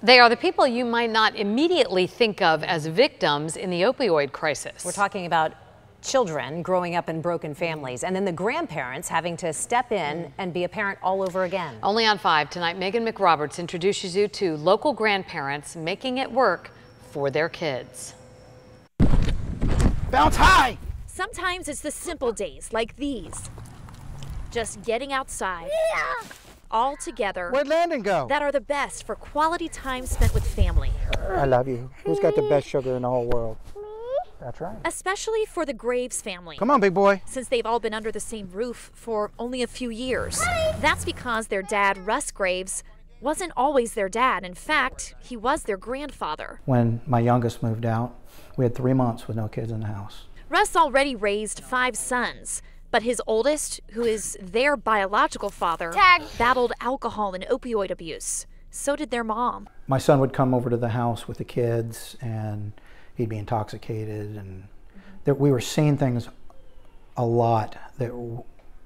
They are the people you might not immediately think of as victims in the opioid crisis. We're talking about children growing up in broken families, and then the grandparents having to step in and be a parent all over again. Only on 5 tonight, Megan McRoberts introduces you to local grandparents making it work for their kids. Bounce high! Sometimes it's the simple days like these. Just getting outside. Yeah. All together. Where'd Landon go? That are the best for quality time spent with family. I love you. Who's got the best sugar in the whole world? That's right. Especially for the Graves family. Come on, big boy. Since they've all been under the same roof for only a few years. That's because their dad, Russ Graves, wasn't always their dad. In fact, he was their grandfather. When my youngest moved out, we had 3 months with no kids in the house. Russ already raised 5 sons, but his oldest, who is their biological father, battled alcohol and opioid abuse. So did their mom. My son would come over to the house with the kids and he'd be intoxicated, and we were seeing things a lot that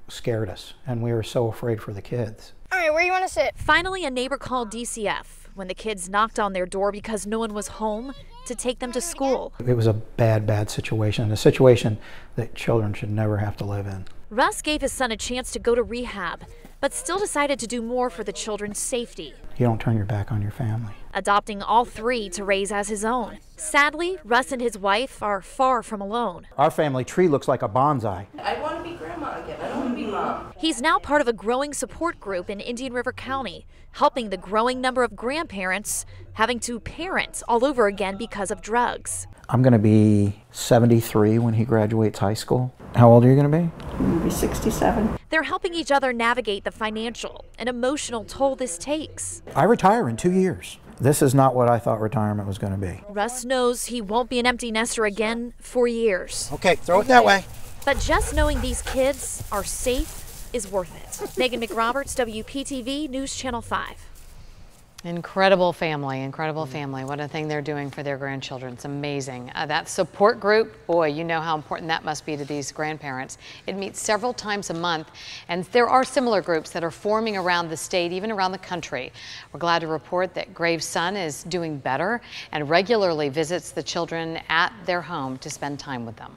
scared us, and we were so afraid for the kids. All right, where do you want to sit? Finally, a neighbor called DCF when the kids knocked on their door because no one was home to take them to school. It was a bad situation, a situation that children should never have to live in. Russ gave his son a chance to go to rehab, but still decided to do more for the children's safety. You don't turn your back on your family. Adopting all 3 to raise as his own. Sadly, Russ and his wife are far from alone. Our family tree looks like a bonsai. I want to be grandma again. I don't want to be mom. He's now part of a growing support group in Indian River County, helping the growing number of grandparents having to parent all over again because of drugs. I'm going to be 73 when he graduates high school. How old are you going to be? I'm going to be 67. They're helping each other navigate the financial and emotional toll this takes. I retire in 2 years. This is not what I thought retirement was going to be. Russ knows he won't be an empty nester again for years. Okay, throw it that way. But just knowing these kids are safe is worth it. Megan McRoberts, WPTV News Channel 5. Incredible family, incredible family. What a thing they're doing for their grandchildren. It's amazing. That support group, boy, you know how important that must be to these grandparents. It meets several times a month, and there are similar groups that are forming around the state, even around the country. We're glad to report that Graves' son is doing better and regularly visits the children at their home to spend time with them.